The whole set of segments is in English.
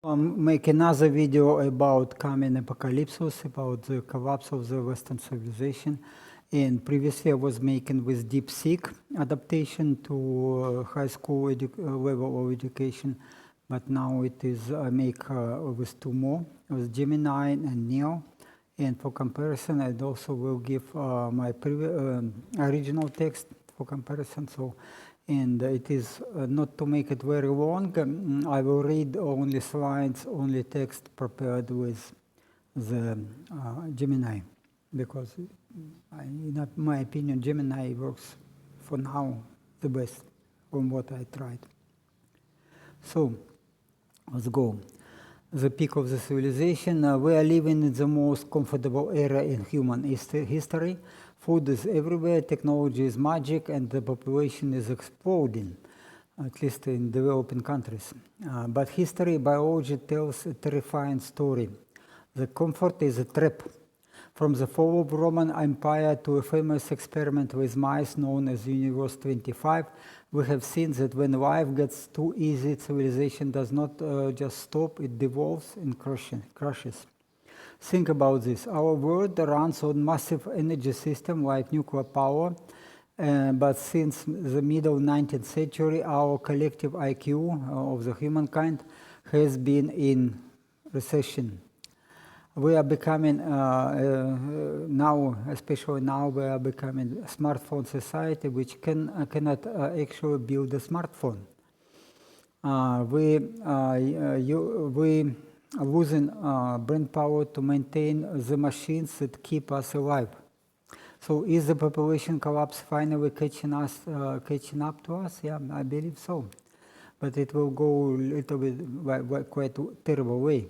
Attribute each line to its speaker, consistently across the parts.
Speaker 1: Make another video about coming apocalypse, about the collapse of the Western civilization. And previously I was making with DeepSeek adaptation to high school level of education, but now it is I make with two more, with Gemini and Neo. And for comparison, I also will give my original text for comparison. And it is not to make it very long. I will read only slides, only text prepared with the Gemini, because in my opinion, Gemini works for now the best from what I tried. So let's go. The peak of the civilization. We are living in the most comfortable era in human history. Food is everywhere, technology is magic, and the population is exploding, at least in developing countries. But history, biology tells a terrifying story. The comfort is a trap. From the fall of Roman Empire to a famous experiment with mice known as Universe 25, we have seen that when life gets too easy, civilization does not just stop, it devolves and crashes. Think about this. Our world runs on massive energy system like nuclear power, but since the middle 19th century, our collective IQ of the humankind has been in recession. We are becoming, now, especially now, we are becoming a smartphone society which cannot actually build a smartphone. We are losing brain power to maintain the machines that keep us alive. So is the population collapse finally catching up to us? Yeah, I believe so. But it will go a little bit quite a terrible way.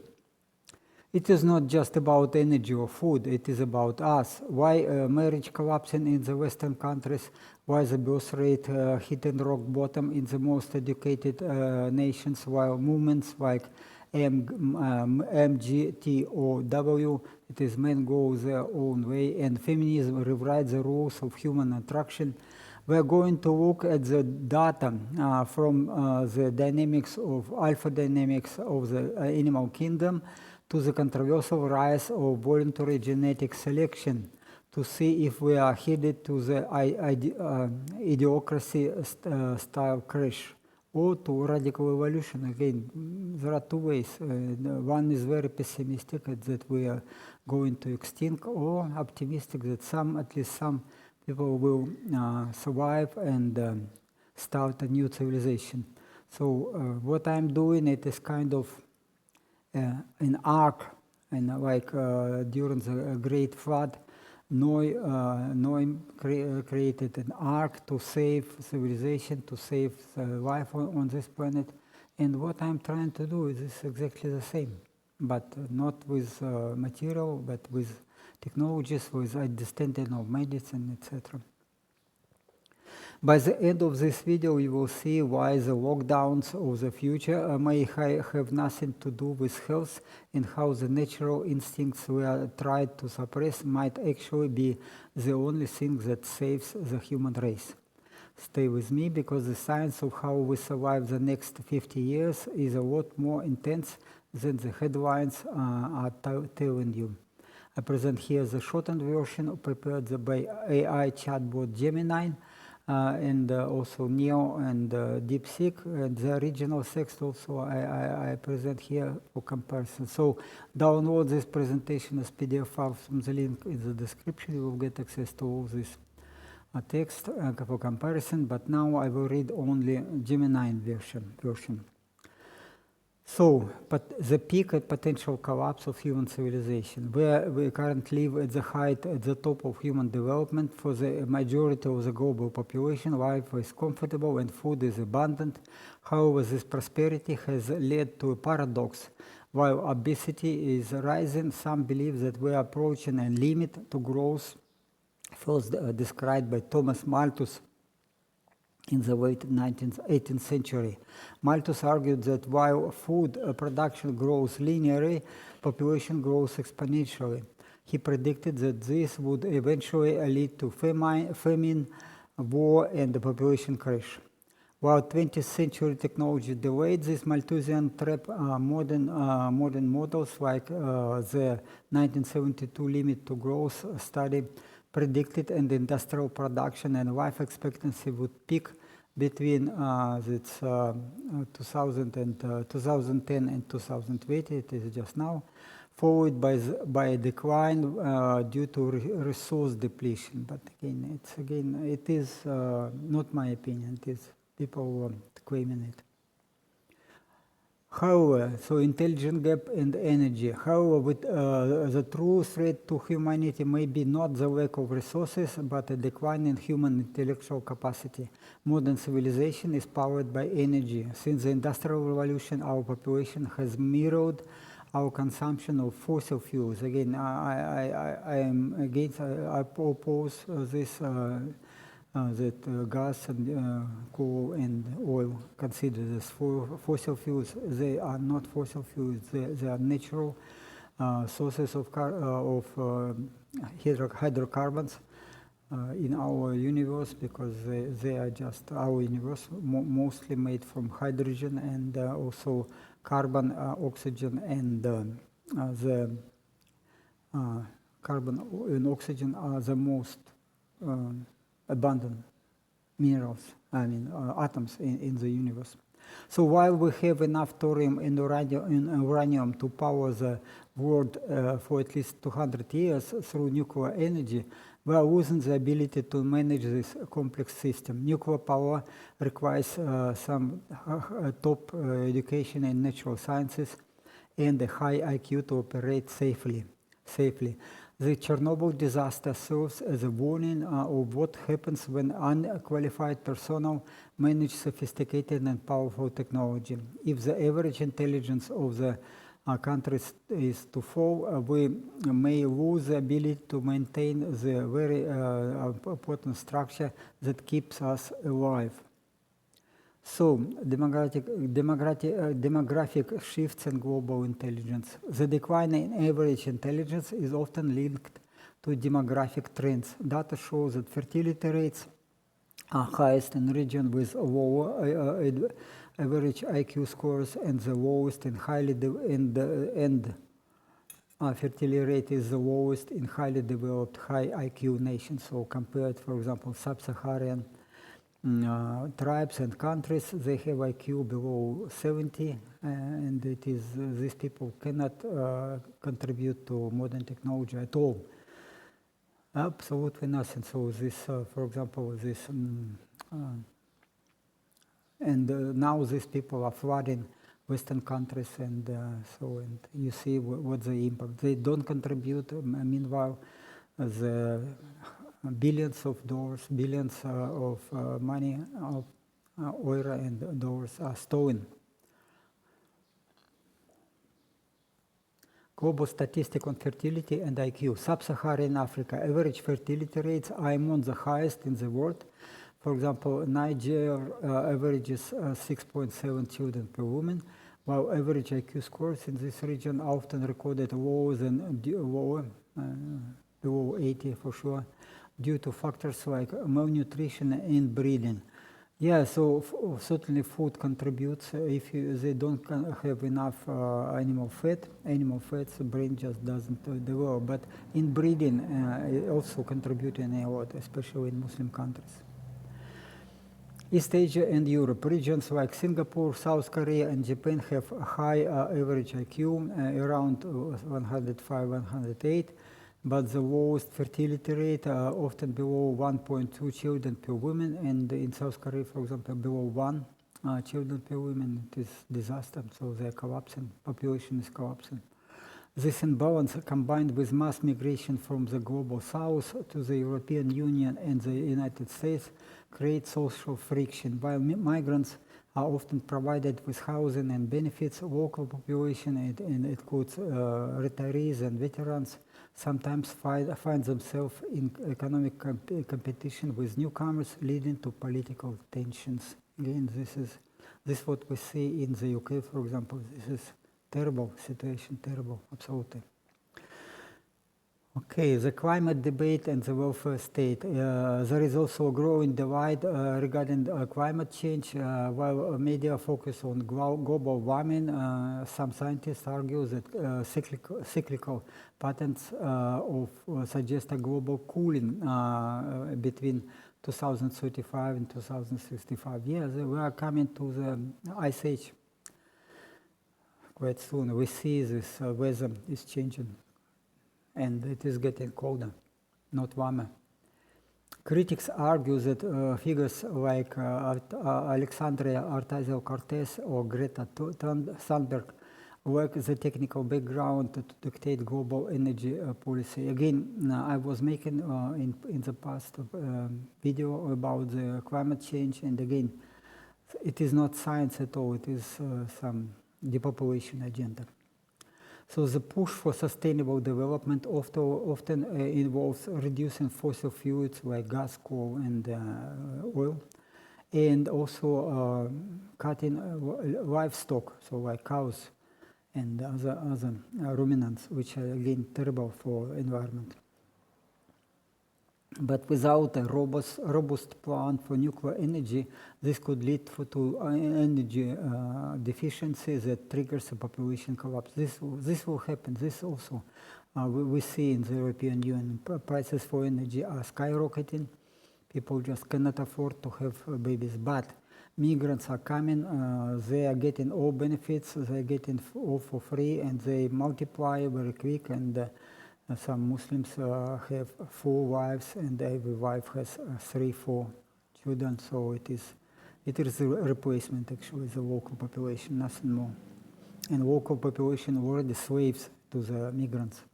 Speaker 1: It is not just about energy or food, it is about us. Why marriage collapsing in the Western countries? Why the birth rate hitting rock bottom in the most educated nations, while movements like MGTOW, it is men go their own way, and feminism rewrites the rules of human attraction. We are going to look at the data from the dynamics of alpha dynamics of the animal kingdom to the controversial rise of voluntary genetic selection to see if we are headed to the idiocracy style crash or to radical evolution. Again, there are two ways. One is very pessimistic that we are going to extinct, or optimistic that at least some people will survive and start a new civilization. So what I'm doing, it is kind of an arc, and like during the Great Flood, Noah created an ark to save civilization, to save life on this planet. And what I'm trying to do is exactly the same, but not with material, but with technologies, with understanding of medicine, etc. By the end of this video, you will see why the lockdowns of the future may have nothing to do with health, and how the natural instincts we are tried to suppress might actually be the only thing that saves the human race. Stay with me, because the science of how we survive the next 50 years is a lot more intense than the headlines are telling you. I present here the shortened version prepared by AI chatbot Gemini, and also Neo and DeepSeek, and the original text also I present here for comparison. So download this presentation as PDF file from the link in the description. You will get access to all this text for comparison, but now I will read only Gemini version. So, but the peak and potential collapse of human civilization, where we currently live at the height, at the top of human development. For the majority of the global population, life is comfortable and food is abundant. However, this prosperity has led to a paradox. While obesity is rising, some believe that we are approaching a limit to growth, first described by Thomas Malthus in the late 18th century. Malthus argued that while food production grows linearly, population grows exponentially. He predicted that this would eventually lead to famine, war, and the population crash. While 20th century technology delayed this Malthusian trap, modern models like the 1972 limit to growth study predicted and industrial production and life expectancy would peak between 2010 and 2020, it is just now, followed by a decline due to resource depletion. But again, it is not my opinion, it is people claiming it. However, so intelligence gap and energy. However, with, the true threat to humanity may be not the lack of resources, but a decline in human intellectual capacity. Modern civilization is powered by energy. Since the Industrial Revolution, our population has mirrored our consumption of fossil fuels. Again, I am against, I oppose this, that gas and coal and oil considered as fossil fuels. They are not fossil fuels. They are natural sources of hydrocarbons in our universe, because they are just our universe, mostly made from hydrogen and also carbon, oxygen, and the carbon and oxygen are the most abundant minerals, atoms in the universe. So while we have enough thorium and uranium to power the world for at least 200 years through nuclear energy, we are losing the ability to manage this complex system. Nuclear power requires some top education in natural sciences and a high IQ to operate safely. The Chernobyl disaster serves as a warning of what happens when unqualified personnel manage sophisticated and powerful technology. If the average intelligence of the countries is to fall, we may lose the ability to maintain the very important structure that keeps us alive. So, demographic shifts and global intelligence. The decline in average intelligence is often linked to demographic trends. Data shows that fertility rates are highest in regions with lower average IQ scores and the lowest in fertility rate is the lowest in highly developed high IQ nations. So compared, for example, sub-Saharan tribes and countries, they have IQ below 70, and it is these people cannot contribute to modern technology at all. Absolutely nothing. So this, for example, this, and now these people are flooding Western countries, and and you see what the impact. They don't contribute. Meanwhile, the billions of dollars, billions of money, of oil and dollars are stolen. Global statistic on fertility and IQ. Sub-Saharan Africa, average fertility rates are among the highest in the world. For example, Niger averages 6.7 children per woman, while average IQ scores in this region are often recorded lower than below 80 for sure, due to factors like malnutrition and breeding. Yeah, so certainly food contributes. If they don't have enough animal fats, the brain just doesn't develop. But in breeding, it also contributing a lot, especially in Muslim countries. East Asia and Europe. Regions like Singapore, South Korea, and Japan have a high average IQ, around 105, 108. But the lowest fertility rate are often below 1.2 children per woman, and in South Korea, for example, below 1 children per woman. It is disaster, so they are collapsing, population is collapsing. This imbalance, combined with mass migration from the global south to the European Union and the United States, creates social friction. While migrants are often provided with housing and benefits, local population, and it includes retirees and veterans, sometimes find themselves in economic competition with newcomers, leading to political tensions. Again, this is what we see in the UK, for example. This is terrible situation, terrible, absolutely. Okay, the climate debate and the welfare state. There is also a growing divide regarding climate change. While media focus on global warming, some scientists argue that cyclical patterns suggest a global cooling between 2035 and 2065. Yes, we are coming to the ice age quite soon. We see this weather is changing. And it is getting colder, not warmer. Critics argue that figures like Alexandria Ocasio-Cortez or Greta Thunberg lack the technical background to dictate global energy policy. Again, I was making in the past video about the climate change, and again, it is not science at all. It is some depopulation agenda. So the push for sustainable development often involves reducing fossil fuels like gas, coal, and oil, and also cutting livestock, so like cows and other ruminants, which are again terrible for environment. But without a robust plan for nuclear energy, this could lead to energy deficiency that triggers a population collapse. This will happen. This also we see in the European Union. Prices for energy are skyrocketing. People just cannot afford to have babies. But migrants are coming. They are getting all benefits. They are getting all for free, and they multiply very quick. And some Muslims have 4 wives, and every wife has 3-4 children. So it is a replacement, actually, the local population, nothing more. And local population already slaves to the migrants.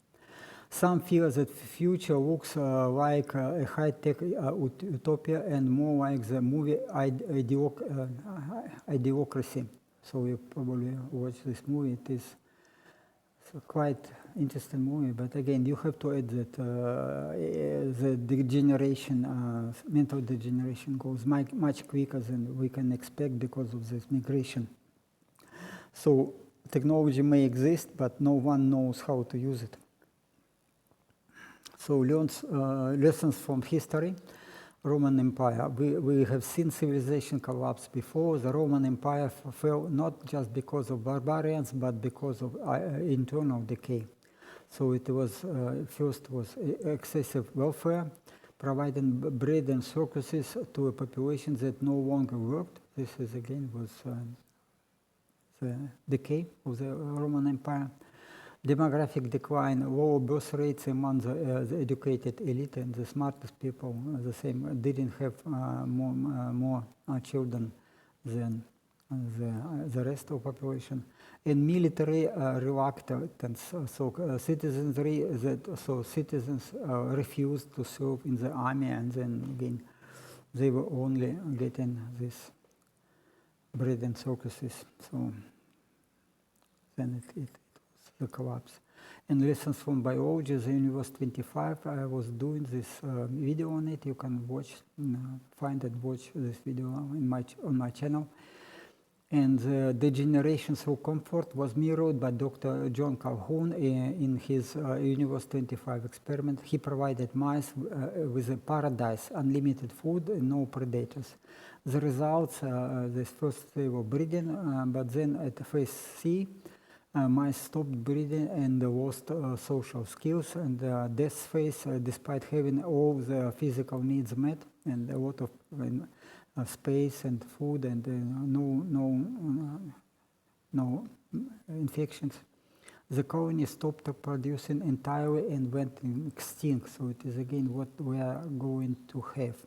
Speaker 1: Some feel that future looks like a high-tech utopia and more like the movie Idiocracy. So you probably watch this movie. It is quite interesting movie, but again, you have to add that the degeneration, mental degeneration goes much quicker than we can expect because of this migration. So technology may exist, but no one knows how to use it. So lessons from history. Roman Empire. We have seen civilization collapse before. The Roman Empire fell not just because of barbarians, but because of internal decay. So it was first was excessive welfare, providing bread and circuses to a population that no longer worked. This is again was the decay of the Roman Empire. Demographic decline, lower birth rates among the educated elite, and the smartest people, the same, didn't have more children than the rest of the population. And military reluctance, so citizens refused to serve in the army, and then again, they were only getting this bread and circuses. So then it was the collapse. And lessons from biology, the Universe 25, I was doing this video on it. You can watch, find and watch this video on my channel. And the degeneration through comfort was mirrored by Dr. John Calhoun in his Universe 25 experiment. He provided mice with a paradise, unlimited food, and no predators. The results, this first they were breeding, but then at phase C, mice stopped breeding and lost social skills, and death phase, despite having all the physical needs met and a lot of space and food and no infections, the colony stopped producing entirely and went extinct. So it is again what we are going to have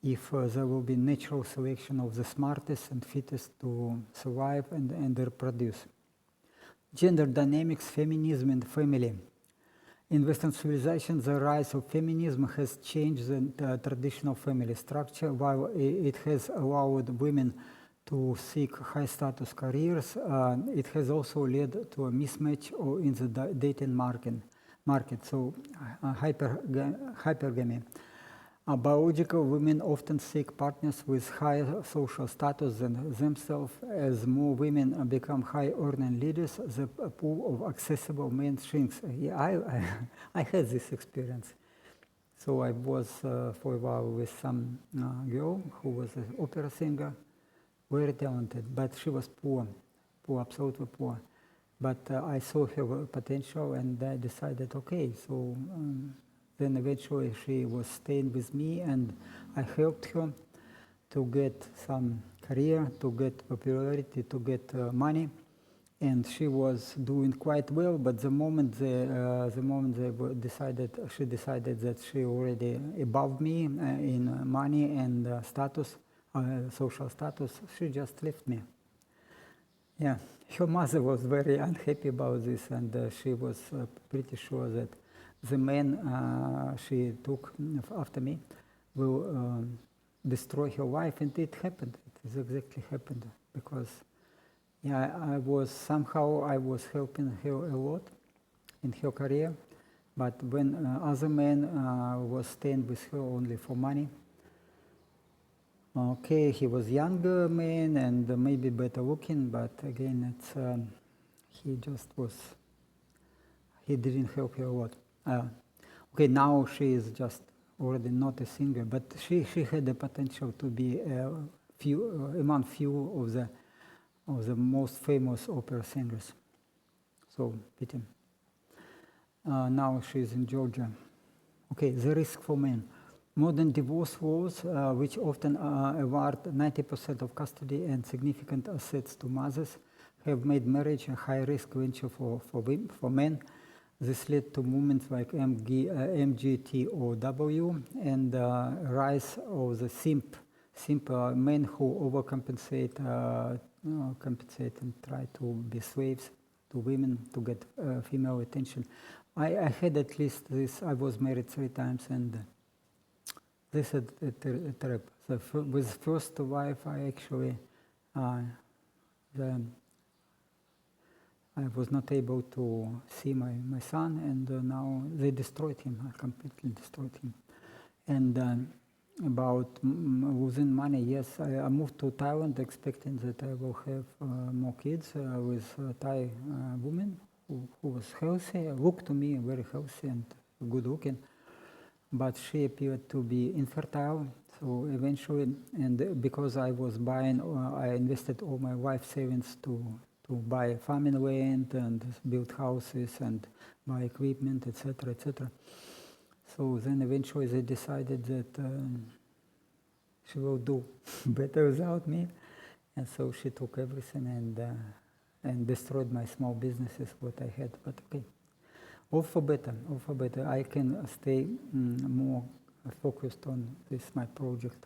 Speaker 1: if there will be natural selection of the smartest and fittest to survive and reproduce. Gender dynamics, feminism, and family. In Western civilization, the rise of feminism has changed the traditional family structure. While it has allowed women to seek high-status careers, it has also led to a mismatch in the dating market. So hypergamy. Biological women often seek partners with higher social status than themselves. As more women become high-earning leaders, the pool of accessible men shrinks. Yeah, I had this experience. So I was for a while with some girl who was an opera singer, very talented, but she was poor, absolutely poor. But I saw her potential, and I decided, okay, so then eventually she was staying with me, and I helped her to get some career, to get popularity, to get money, and she was doing quite well. But the moment she decided that she already above me in money and status, social status, she just left me. Yeah, her mother was very unhappy about this, and she was pretty sure that the man she took after me will destroy her life, and it happened. It exactly happened because, yeah, I was helping her a lot in her career, but when other men was staying with her only for money. Okay, he was younger man and maybe better looking, but again, he didn't help her a lot. Okay, now she is just already not a singer, but she had the potential to be among few of the most famous opera singers. So pity. Now she is in Georgia. Okay, the risk for men. Modern divorce laws, which often award 90% of custody and significant assets to mothers, have made marriage a high-risk venture for men. This led to movements like MGTOW and rise of the simp men who overcompensate compensate and try to be slaves to women to get female attention. I had at least this. I was married 3 times, and this is a trap. With first wife, I actually I was not able to see my son, and now they destroyed him, completely destroyed him. And about losing money, yes, I moved to Thailand expecting that I will have more kids with a Thai woman who was healthy, looked to me very healthy and good looking, but she appeared to be infertile. So eventually, and because I was buying, I invested all my life savings to buy farming land and build houses and buy equipment, etc., etc. So then eventually they decided that she will do better without me, and so she took everything and destroyed my small businesses, what I had. But okay, all for better, all for better. I can stay more focused on this, my project.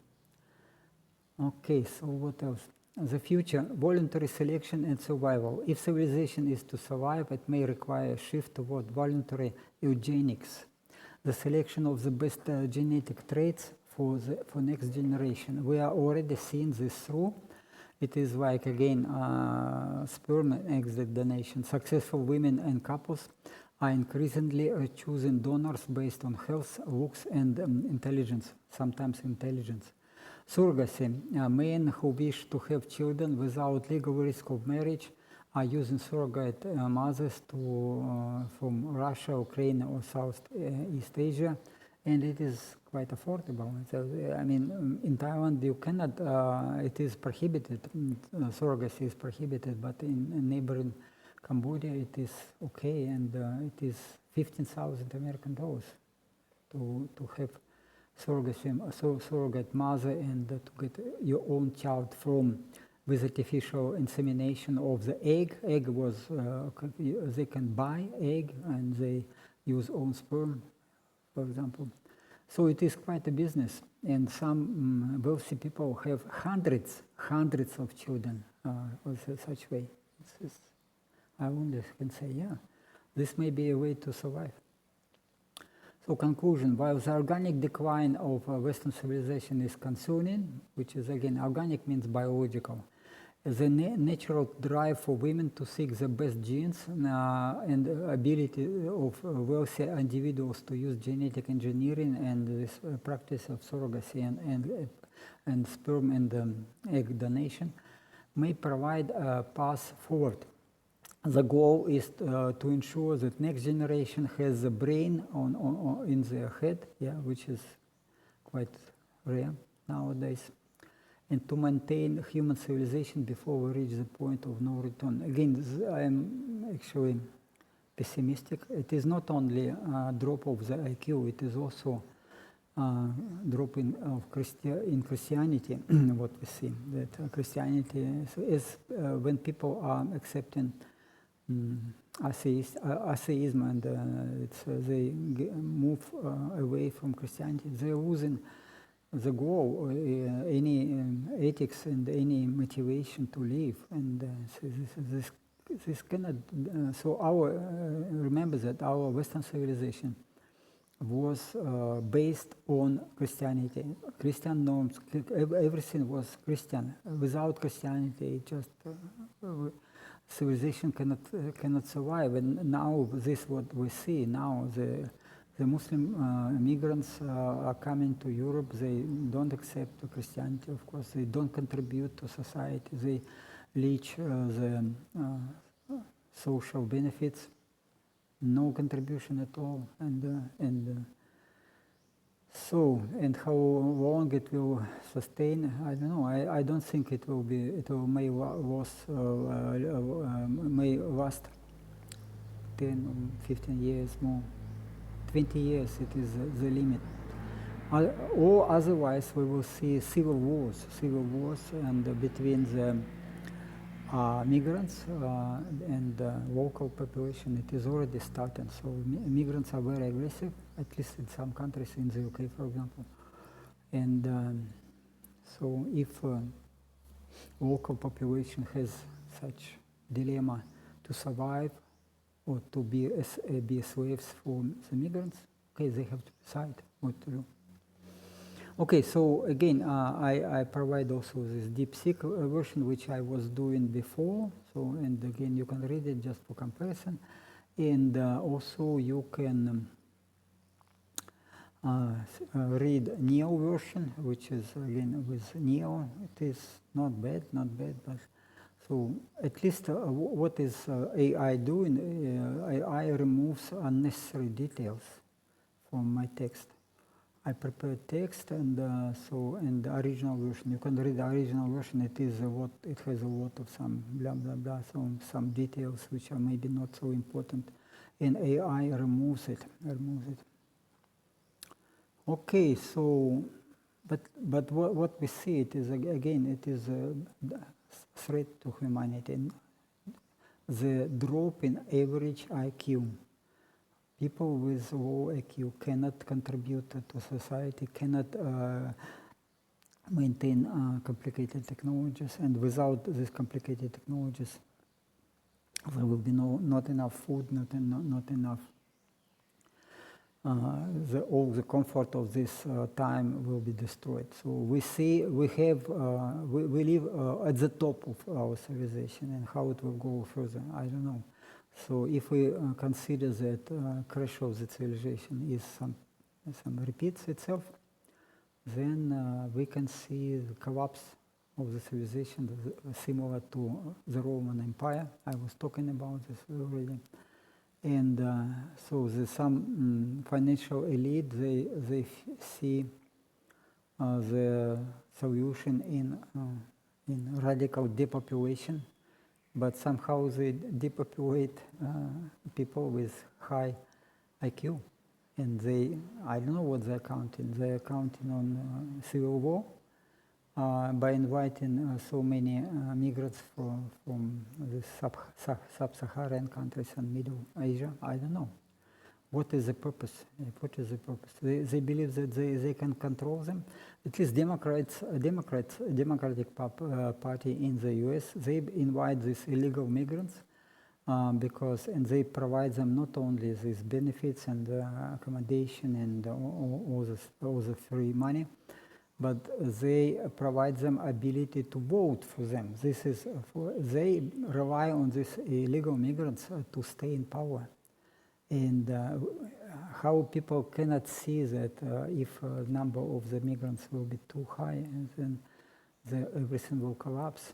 Speaker 1: Okay, so what else? The future, voluntary selection and survival. If civilization is to survive, it may require a shift toward voluntary eugenics, the selection of the best genetic traits for next generation. We are already seeing this through. It is like, again, sperm and egg donation. Successful women and couples are increasingly choosing donors based on health, looks, and intelligence, sometimes intelligence. Surrogacy, men who wish to have children without legal risk of marriage are using surrogate mothers from Russia, Ukraine, or Southeast Asia, and it is quite affordable. So, I mean, in Thailand, you cannot, it is prohibited, surrogacy is prohibited, but in neighboring Cambodia, it is okay, and it is $15,000 American dollars to have surrogate mother and to get your own child from with artificial insemination of the egg. Egg was, they can buy egg and they use own sperm, for example. So it is quite a business, and some wealthy people have hundreds of children such way. I only can say, yeah, this may be a way to survive. So conclusion, while the organic decline of Western civilization is concerning, which is again, organic means biological, the natural drive for women to seek the best genes and ability of wealthy individuals to use genetic engineering and this practice of surrogacy and sperm and egg donation may provide a path forward. The goal is to ensure that next generation has a brain in their head, which is quite rare nowadays, and to maintain human civilization before we reach the point of no return. Again, I am actually pessimistic. It is not only a drop of the IQ, it is also drop in Christianity, what we see, that Christianity is when people are accepting atheism and they move away from Christianity, they're losing the goal, any ethics and any motivation to live, and this cannot. So remember that our Western civilization was based on Christianity, Christian norms. Everything was Christian. Without Christianity, just civilization cannot survive. And now this what we see now. The Muslim migrants are coming to Europe. They don't accept Christianity, of course. They don't contribute to society. They leech the social benefits. No contribution at all. And how long it will sustain, I don't know. I don't think it will be. May last 10 or 15 years more. 20 years, it is the limit. Or otherwise, we will see civil wars, and between the migrants and local population. It is already starting. So migrants are very aggressive, at least in some countries, in the UK, for example. And so if local population has such dilemma to survive, or to be slaves for the migrants, okay, they have to decide what to do. Okay, so again, I provide also this DeepSeek version, which I was doing before. So, and again, you can read it just for comparison. And also you can read Neo version, which is again with Neo. It is not bad, but so at least what is AI doing? AI removes unnecessary details from my text. I prepare text and and the original version. You can read the original version. It is it has a lot of some blah blah blah, some details which are maybe not so important, and AI removes it. Okay, so but what we see, it is again, it is a threat to humanity. The drop in average IQ. People with low IQ cannot contribute to society, cannot maintain complicated technologies, and without these complicated technologies, there will be not enough food, not enough. All the comfort of this time will be destroyed. So we live at the top of our civilization, and how it will go further, I don't know. So if we consider that crash of the civilization is some repeats itself, then we can see the collapse of the civilization similar to the Roman Empire. I was talking about this already. And so some financial elite, they see the solution in radical depopulation, but somehow they depopulate people with high IQ. And I don't know what they're counting. They're counting on civil war by inviting so many migrants from the sub-Saharan countries and Middle Asia. I don't know. What is the purpose? They believe that they can control them. At least Democratic Party in the US, they invite these illegal migrants and they provide them not only these benefits and accommodation and all the free money, but they provide them ability to vote for them. This is they rely on these illegal migrants to stay in power. And how people cannot see that if a number of the migrants will be too high, and then everything will collapse.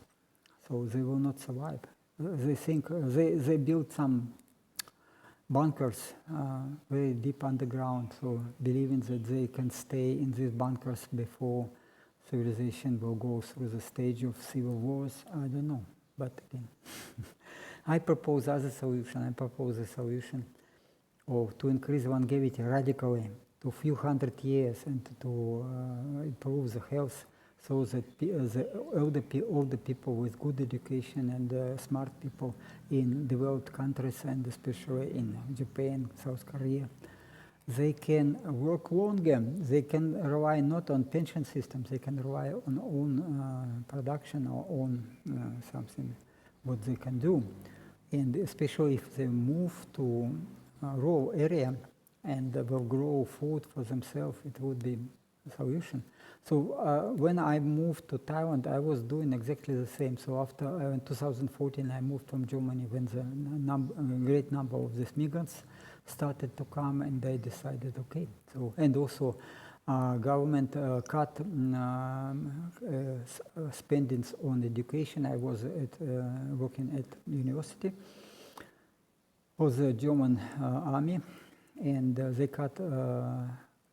Speaker 1: So they will not survive. They think they build some bunkers very deep underground, so believing that they can stay in these bunkers before civilization will go through the stage of civil wars. I don't know, but again, I propose other solution. I propose a solution to increase longevity radically to a few hundred years and to improve the health, so that the older people with good education and smart people in developed countries, and especially in Japan, South Korea, they can work longer. They can rely not on pension systems. They can rely on own production or own something what they can do. And especially if they move to rural area and will grow food for themselves, it would be a solution. So when I moved to Thailand, I was doing exactly the same. So after in 2014, I moved from Germany when the great number of these migrants started to come, and I decided, okay. So, and also government cut spendings on education. I was working at university for the German army, and they cut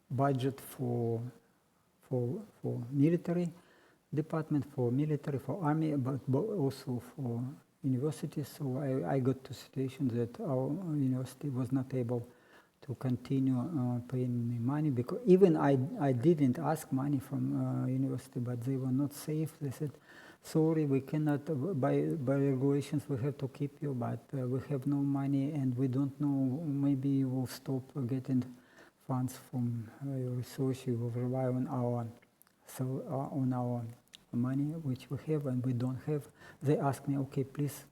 Speaker 1: budget for military department, for military, for army, but also for universities. So I got to a situation that our university was not able to continue paying me money, because even I didn't ask money from university, but they were not safe. They said, sorry, we cannot, by regulations we have to keep you, but we have no money, and we don't know, maybe you will stop getting funds from your research. You will rely on our money, which we have and we don't have. They asked me, okay, please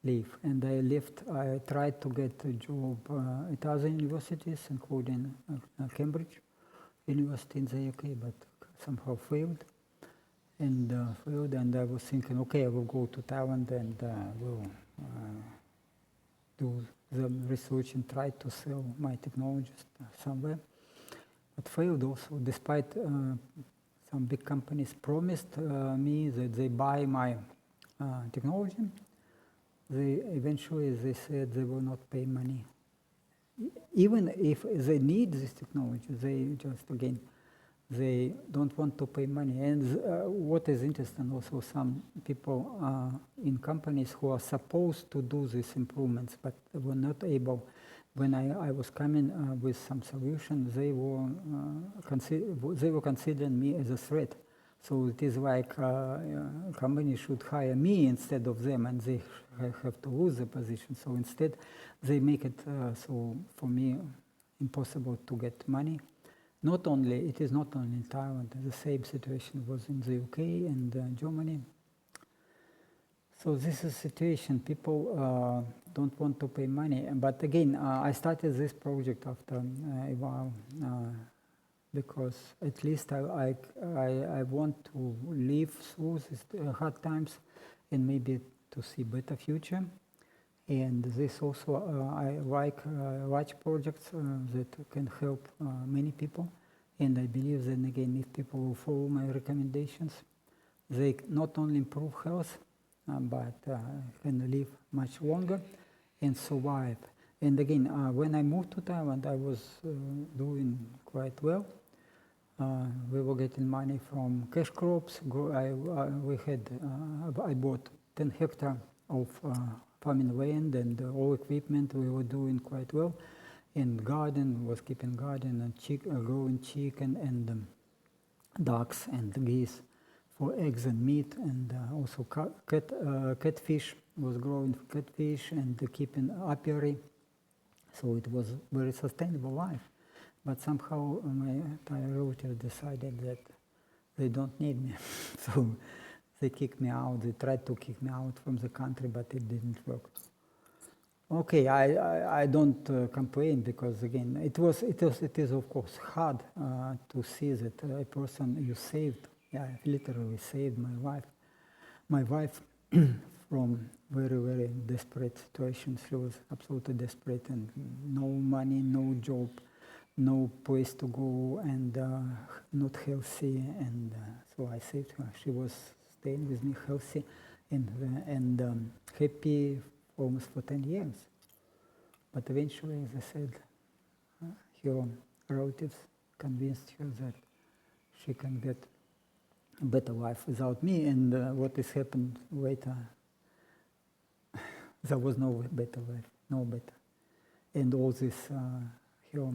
Speaker 1: leave. And I left. I tried to get a job at other universities, including Cambridge University in the UK, but somehow failed. And I was thinking, okay, I will go to Thailand and will do the research and try to sell my technologies somewhere. But failed also, despite some big companies promised me that they buy my technology. Eventually they said they will not pay money. Even if they need this technology, they just, again, they don't want to pay money. And what is interesting also, some people in companies who are supposed to do these improvements, but were not able. When I was coming with some solution, they were considering me as a threat. So it is like company should hire me instead of them, and they have to lose the position. So instead, they make it so for me impossible to get money. It is not only in Thailand. The same situation was in the UK and Germany. So this is a situation. People don't want to pay money. But again, I started this project after a while because at least I want to live through these hard times and maybe to see better future. And this also, I like large projects that can help many people. And I believe that, again, if people will follow my recommendations, they not only improve health, but can live much longer and survive. And again, when I moved to Thailand, I was doing quite well. We were getting money from cash crops. I bought 10 hectares of farming land and all equipment. We were doing quite well. And garden, was keeping garden and growing chicken and ducks and geese for eggs and meat, and also catfish, was growing catfish and keeping apiary. So it was very sustainable life. But somehow my Thai relatives decided that they don't need me. So they kicked me out. They tried to kick me out from the country, but it didn't work. Okay, I don't complain because again it is of course hard to see that a person you saved, yeah, literally saved my wife from very desperate situations. She was absolutely desperate and no money, no job, no place to go, and not healthy, and so I saved her. She was staying with me healthy and happy almost for 10 years. But eventually, as I said, her relatives convinced her that she can get a better life without me, and what has happened later, there was no better life, no better. And all these her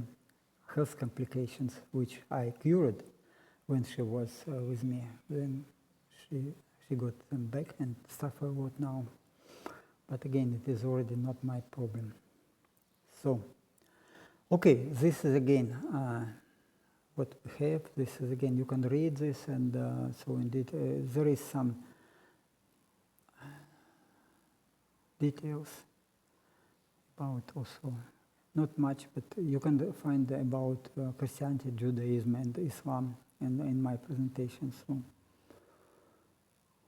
Speaker 1: health complications, which I cured when she was with me, then she got them back and suffer a lot now. But again, it is already not my problem. So, okay, this is again what we have. This is again, you can read this, and so indeed there is some details about also, not much, but you can find about Christianity, Judaism, and Islam in my presentation. So,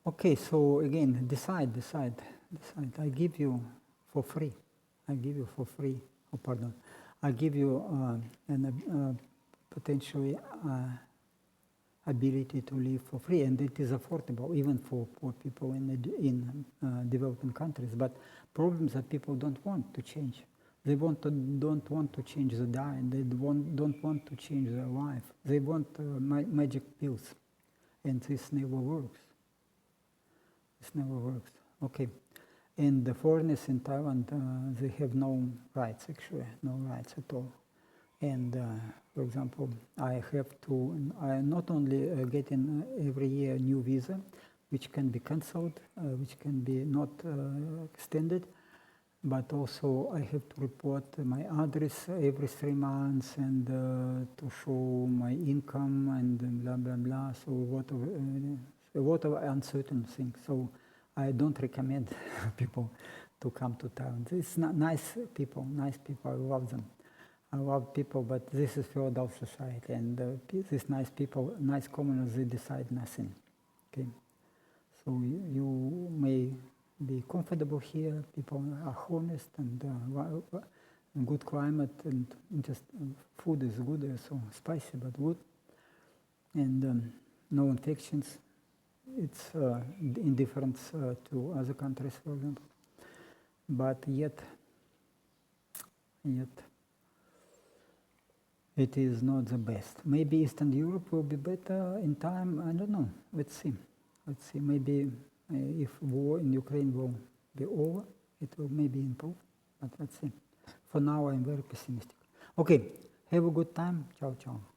Speaker 1: okay, so again, decide. I give you for free. I give you for free. Oh, pardon. I give you potentially ability to live for free, and it is affordable even for poor people in developing countries. But problems that people don't want to change. They don't want to change the diet. They don't want to change their life. They want magic pills, and this never works. This never works. Okay. And the foreigners in Thailand, they have no rights, actually, no rights at all. And for example, I not only get in every year a new visa, which can be cancelled, which can be not extended, but also I have to report my address every 3 months and to show my income and blah, blah, blah. So a lot of uncertain things. So I don't recommend people to come to Thailand. It's not nice people, I love them. I love people, but this is feudal society, and these nice people, nice commoners, they decide nothing. Okay, so you may be comfortable here. People are honest and good climate, and just food is good, so spicy but good, and no infections. It's indifference to other countries, for example, but yet it is not the best. Maybe Eastern Europe will be better in time. I don't know. Let's see. Maybe if war in Ukraine will be over, it will maybe improve. But let's see. For now, I'm very pessimistic. Okay. Have a good time. Ciao, ciao.